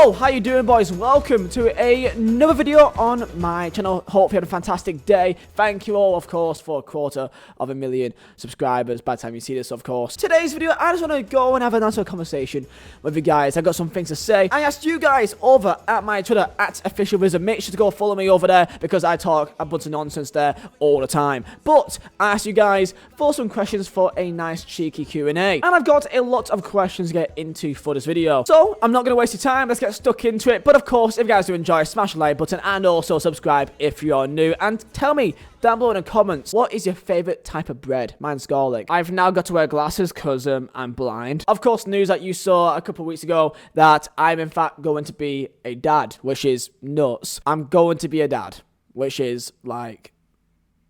Yo, how you doing, boys? Welcome to another video on my channel. Hope you had a fantastic day. Thank you all, of course, for 250,000 subscribers by the time you see this, of course. Today's video, I just want to go and have a nice little conversation with you guys. I got some things to say. I asked you guys over at my Twitter, at official Vizeh. Make sure to go follow me over there because I talk a bunch of nonsense there all the time. But I asked you guys for some questions for a nice cheeky Q&A. And I've got a lot of questions to get into for this video. So I'm not going to waste your time. Let's get stuck into it. But of course, if you guys do enjoy, smash the like button and also subscribe if you're new. And tell me down below in the comments, what is your favorite type of bread? Mine's garlic. I've now got to wear glasses because I'm blind. Of course, news that you saw a couple of weeks ago that I'm in fact going to be a dad, which is nuts. I'm going to be a dad, which is like,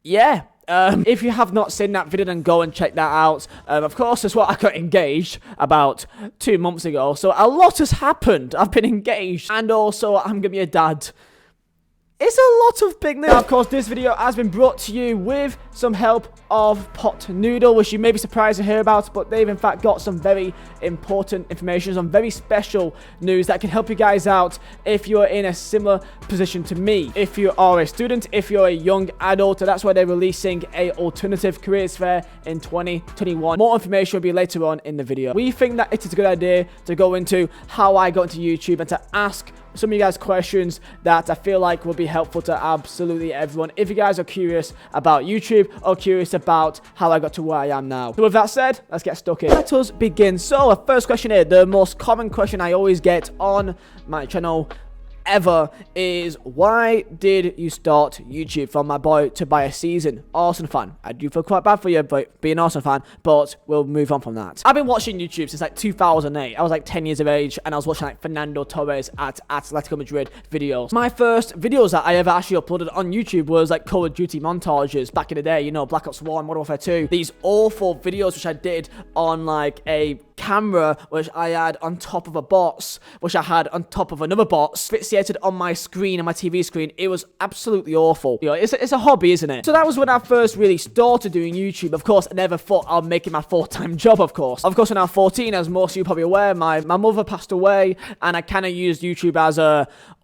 yeah. If you have not seen that video, then go and check that out. Of course, that's what I got engaged about 2 months ago. So a lot has happened. I've been engaged. And also, I'm going to be a dad. It's a lot of big news. Now, of course, this video has been brought to you with some help of Pot Noodle, which you may be surprised to hear about, but they've in fact got some very important information, some very special news that can help you guys out if you're in a similar position to me. If you are a student, if you're a young adult, that's why they're releasing a alternative careers fair in 2021. More information will be later on in the video. We think that it is a good idea to go into how I got into YouTube and to ask some of you guys questions that I feel like will be helpful to absolutely everyone if you guys are curious about YouTube or curious about how I got to where I am now. So with that said, let's get stuck in. Let us begin. So the first question here, the most common question I always get on my channel ever is, why did you start YouTube? From my boy to buy a season Arsenal fan. I do feel quite bad for you but being an Arsenal fan, but we'll move on from that. I've been watching YouTube since like 2008. I was like 10 years of age and I was watching like Fernando Torres at Atletico Madrid videos. My first videos that I ever actually uploaded on YouTube was like Call of Duty montages back in the day, you know, Black Ops 1, Modern Warfare 2. These awful videos which I did on like a camera which I had on top of a box, which I had on top of another box, fixated on my screen, on my TV screen. It was absolutely awful. You know, it's a hobby, isn't it? So that was when I first really started doing YouTube. Of course, I never thought I'd make it my full-time job, of course. Of course, when I was 14, as most of you probably aware, my mother passed away, and I kind of used YouTube as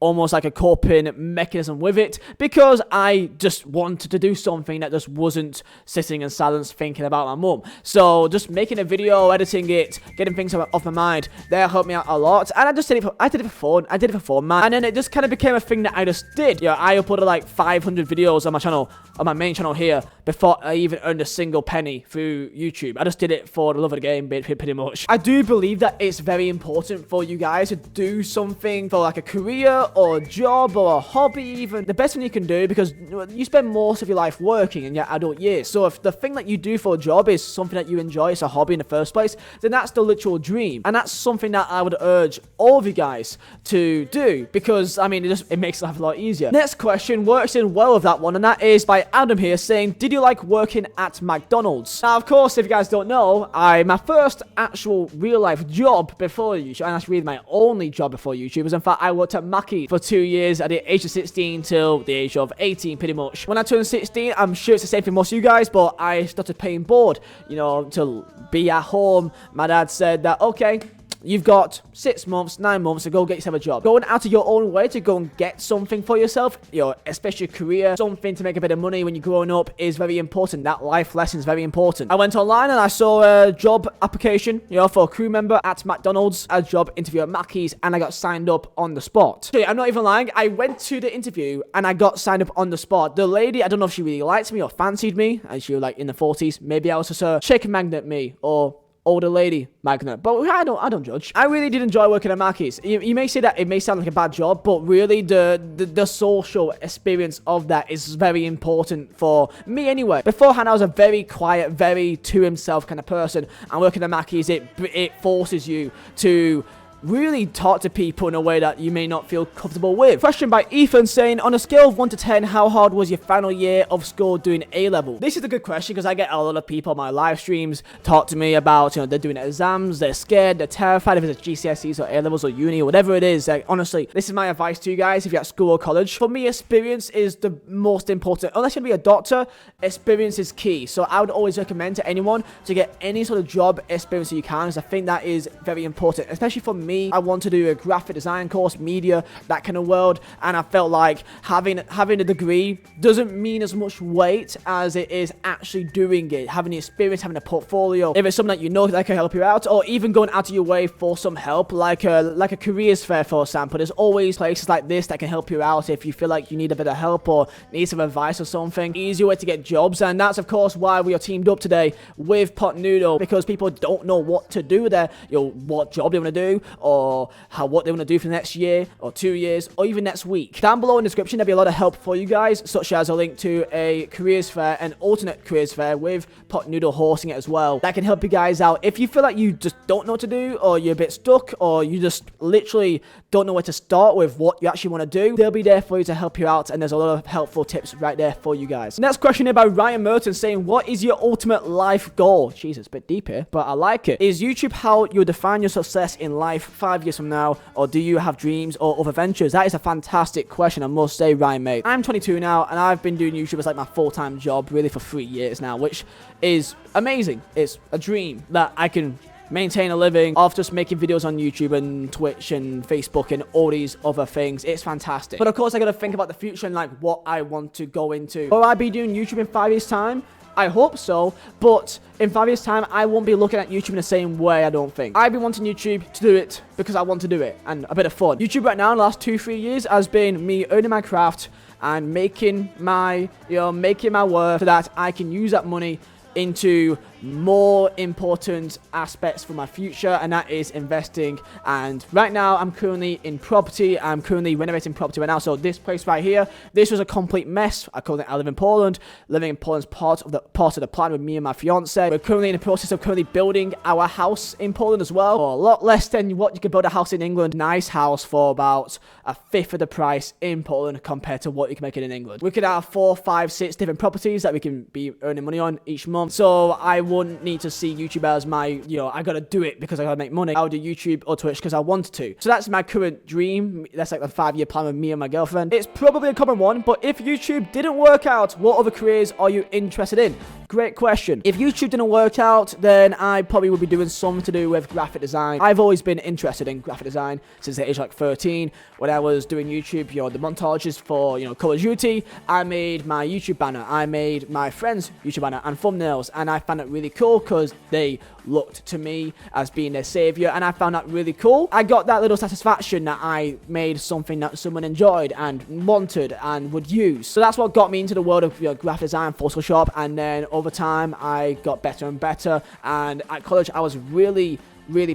almost like a coping mechanism with it, because I just wanted to do something that just wasn't sitting in silence thinking about my mum. So just making a video, editing it, getting things off my mind, that helped me out a lot. And I just did it for fun, man. And then it just kind of became a thing that I just did. Yeah, I uploaded like 500 videos on my channel, on my main channel here, before I even earned a single penny through YouTube. I just did it for the love of the game, pretty much. I do believe that it's very important for you guys to do something for like a career or a job or a hobby even. The best thing you can do, because you spend most of your life working in your adult years. So if the thing that you do for a job is something that you enjoy, it's a hobby in the first place, then that's the literal dream. And that's something that I would urge all of you guys to do, because I mean, it makes life a lot easier. Next question works in well with that one, and that is by Adam here saying, did you like working at McDonald's? Now, of course, if you guys don't know, my first actual real life job before YouTube, and that's really my only job before YouTube, was in fact I worked at Mackey's for 2 years at the age of 16 till the age of 18 pretty much. When I turned 16, I'm sure it's the same for most of you guys, but I started paying board, you know, to be at home. My dad said that, okay, you've got 6 months, 9 months to go get yourself a job. Going out of your own way to go and get something for yourself, you know, especially a career, something to make a bit of money when you're growing up, is very important. That life lesson is very important. I went online and I saw a job application, you know, for a crew member at McDonald's, a job interview at Mackey's, and I got signed up on the spot. So, I'm not even lying. I went to the interview and I got signed up on the spot. The lady, I don't know if she really liked me or fancied me, and she was like in the 40s. Maybe I was just a chicken magnet me, or older lady magnet, but I don't judge. I really did enjoy working at Mackey's. You may say that it may sound like a bad job, but really the social experience of that is very important for me anyway. Beforehand, I was a very quiet, very to himself kind of person, and working at Mackey's, it forces you to really talk to people in a way that you may not feel comfortable with. Question by Ethan saying, on a scale of 1 to 10, how hard was your final year of school doing A-level? This is a good question because I get a lot of people on my live streams talk to me about, you know, they're doing exams, they're scared, they're terrified if it's GCSEs or A-levels or uni or whatever it is. Like, honestly, this is my advice to you guys if you're at school or college. For me, experience is the most important. Unless you're going to be a doctor, experience is key. So I would always recommend to anyone to get any sort of job experience that you can, because I think that is very important, especially for me. me. I want to do a graphic design course, media, that kind of world, and I felt like having a degree doesn't mean as much weight as it is actually doing it, having the experience, having a portfolio. If it's something that you know that can help you out, or even going out of your way for some help, like a careers fair, for example. There's always places like this that can help you out if you feel like you need a bit of help or need some advice or something. Easier way to get jobs, and that's of course why we are teamed up today with Pot Noodle, because people don't know what to do there, what job they want to do, or what they want to do for the next year or 2 years or even next week. Down below in the description there'll be a lot of help for you guys, such as a link to a careers fair, an alternate careers fair with Pot Noodle hosting it as well. That can help you guys out if you feel like you just don't know what to do, or you're a bit stuck, or you just literally don't know where to start with what you actually want to do. They'll be there for you to help you out, and there's a lot of helpful tips right there for you guys. Next question here by Ryan Merton saying, what is your ultimate life goal? Jesus, a bit deep here, but I like it. Is YouTube how you define your success in life 5 years from now, or do you have dreams or other ventures? That is a fantastic question, I must say, Ryan, mate. I'm 22 now, and I've been doing YouTube as like my full-time job really for 3 years now, which is amazing. It's a dream that I can maintain a living off just making videos on YouTube and Twitch and Facebook and all these other things. It's fantastic. But of course, I gotta think about the future and like what I want to go into. Will I be doing YouTube in 5 years' time? I hope so, but in 5 years' time, I won't be looking at YouTube in the same way, I don't think. I've been wanting YouTube to do it because I want to do it, and a bit of fun. YouTube right now, in the last 2-3 years, has been me earning my craft and making my worth so that I can use that money into more important aspects for my future, and that is investing. And right now I'm currently in property. I'm currently renovating property right now. So this place right here, this was a complete mess. I live in Poland. Living in Poland's part of the plan with me and my fiance. We're currently in the process of building our house in Poland as well, for a lot less than what you could build a house in England. Nice house for about a fifth of the price in Poland compared to what you can make it in England. We could have 4, 5, 6 different properties that we can be earning money on each month. So I wouldn't need to see YouTube as my, I gotta do it because I gotta make money. I would do YouTube or Twitch because I want to. So that's my current dream. That's like the 5-year plan with me and my girlfriend. It's probably a common one, but if YouTube didn't work out, what other careers are you interested in? Great question. If YouTube didn't work out, then I probably would be doing something to do with graphic design. I've always been interested in graphic design since the age of like 13. When I was doing YouTube, the montages for, Call of Duty, I made my YouTube banner. I made my friend's YouTube banner and thumbnails, and I found it really cool because they looked to me as being their savior, and I found that really cool. I got that little satisfaction that I made something that someone enjoyed and wanted and would use. So that's what got me into the world of graphic design, Photoshop, and then over time I got better and better. And at college I was really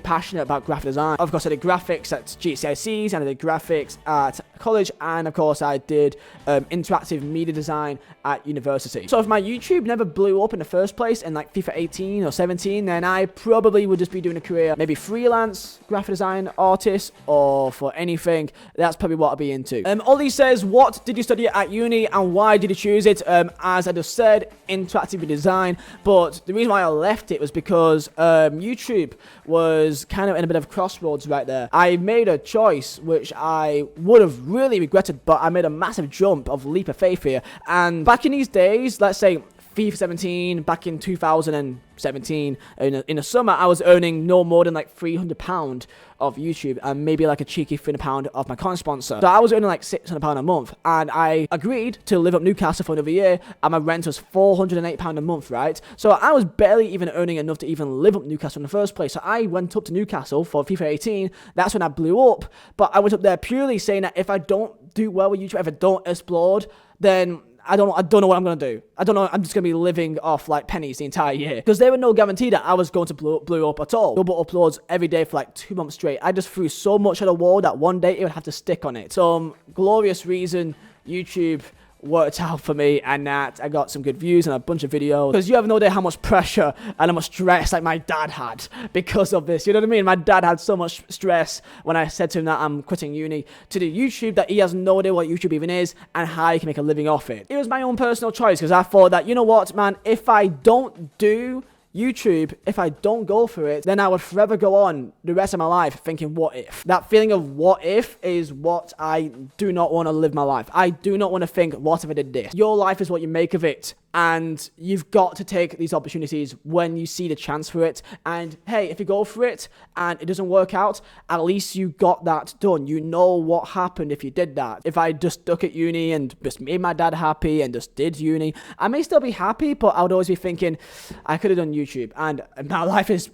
passionate about graphic design. Of course, I did graphics at GCSEs, and I did graphics at college, and of course I did interactive media design at university. So if my YouTube never blew up in the first place in like FIFA 18 or 17, then I probably would just be doing a career, maybe freelance graphic design artist, or for anything. That's probably what I'll be into. Ollie says, what did you study at uni and why did you choose it? As I just said, interactive design, but the reason why I left it was because YouTube was kind of in a bit of crossroads right there. I made a choice which I would have really regretted, but I made a massive jump of leap of faith here. And back in these days, let's say FIFA 17, back in 2017, in the summer, I was earning no more than like £300 of YouTube and maybe like a cheeky £300 of my current sponsor. So I was earning like £600 a month, and I agreed to live up Newcastle for another year, and my rent was £408 a month, right? So I was barely even earning enough to even live up Newcastle in the first place. So I went up to Newcastle for FIFA 18. That's when I blew up, but I went up there purely saying that if I don't do well with YouTube, if I don't explode, then I don't know what I'm going to do. I don't know. I'm just going to be living off like pennies the entire year. Because there was no guarantee that I was going to blow up at all. Double uploads every day for like 2 months straight. I just threw so much at the wall that one day it would have to stick on it. Some glorious reason YouTube worked out for me, and that I got some good views and a bunch of videos. Because you have no idea how much pressure and how much stress like my dad had because of this. You know what I mean? My dad had so much stress when I said to him that I'm quitting uni to do YouTube, that he has no idea what YouTube even is and how you can make a living off it. It was my own personal choice, because I thought that, you know what, man, if I don't do YouTube, if I don't go for it, then I would forever go on the rest of my life thinking, what if? That feeling of what if is what I do not want to live my life. I do not want to think, what if I did this? Your life is what you make of it. And you've got to take these opportunities when you see the chance for it. And hey, if you go for it and it doesn't work out, at least you got that done. You know what happened if you did that. If I just stuck at uni and just made my dad happy and just did uni, I may still be happy, but I would always be thinking, I could have done YouTube. And my life is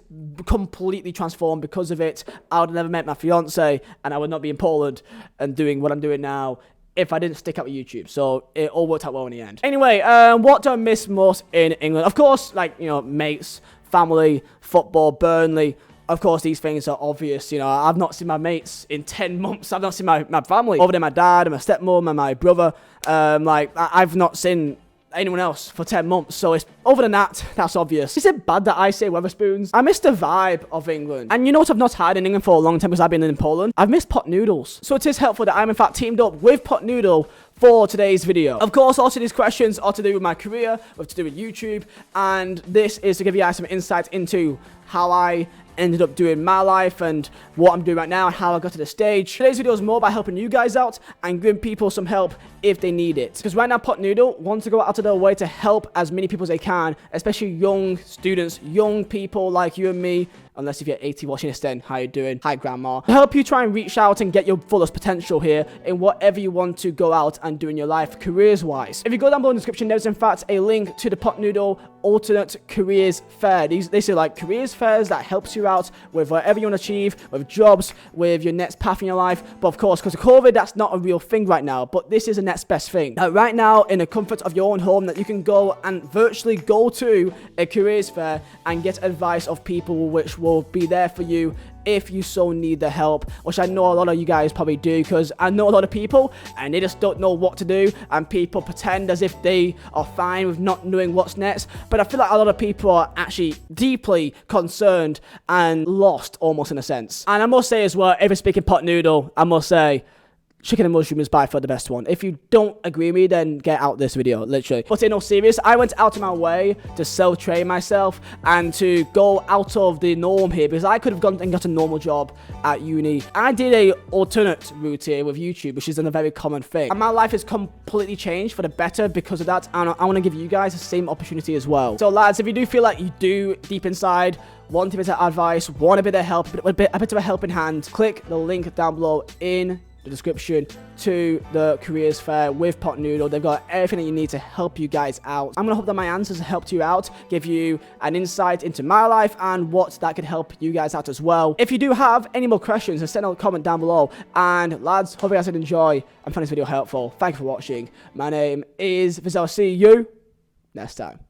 completely transformed because of it. I would have never met my fiance, and I would not be in Poland and doing what I'm doing now if I didn't stick out with YouTube. So it all worked out well in the end. Anyway, what do I miss most in England? Of course, like, you know, mates, family, football, Burnley. Of course, these things are obvious. You know, I've not seen my mates in 10 months. I've not seen my family. Other than my dad and my stepmom and my brother. I've not seen anyone else for 10 months. So it's other than that, that's obvious. Is it bad that I say Wetherspoons? I miss the vibe of England. And you know what I've not had in England for a long time because I've been in Poland? I've missed pot noodles. So it is helpful that I'm in fact teamed up with Pot Noodle for today's video. Of course, also these questions are to do with my career, or to do with YouTube, and this is to give you guys some insight into how I ended up doing my life and what I'm doing right now and how I got to this stage. Today's video is more about helping you guys out and giving people some help if they need it. Because right now, Pot Noodle wants to go out of their way to help as many people as they can, especially young students, young people like you and me, unless if you're 80 watching this then, how you doing? Hi, Grandma. To help you try and reach out and get your fullest potential here in whatever you want to go out and do in your life, careers-wise. If you go down below in the description, there's in fact a link to the Pot Noodle alternate careers fair. These are like careers fairs that helps you out with whatever you want to achieve, with jobs, with your next path in your life. But of course, because of COVID, that's not a real thing right now, but this is the next best thing. Right now, in the comfort of your own home, that you can go and virtually go to a careers fair and get advice of people which will be there for you if you so need the help, which I know a lot of you guys probably do, because I know a lot of people and they just don't know what to do, and people pretend as if they are fine with not knowing what's next. But I feel like a lot of people are actually deeply concerned and lost almost in a sense. And I must say as well, if you're speaking Pot Noodle, I must say chicken and mushroom is by far the best one. If you don't agree with me, then get out this video, literally. But in all serious, I went out of my way to self-train myself and to go out of the norm here, because I could have gone and got a normal job at uni. I did a alternate route here with YouTube, which isn't a very common thing. And my life has completely changed for the better because of that. And I want to give you guys the same opportunity as well. So lads, if you do feel like you do deep inside want a bit of advice, want a bit of help, a bit of a helping hand, click the link down below in the description to the careers fair with Pot Noodle. They've got everything that you need to help you guys out. I'm gonna hope that my answers helped you out, give you an insight into my life and what that could help you guys out as well. If you do have any more questions, then send a comment down below. And lads, hope you guys did enjoy and find this video helpful. Thank you for watching. My name is Vizeh. I'll see you next time.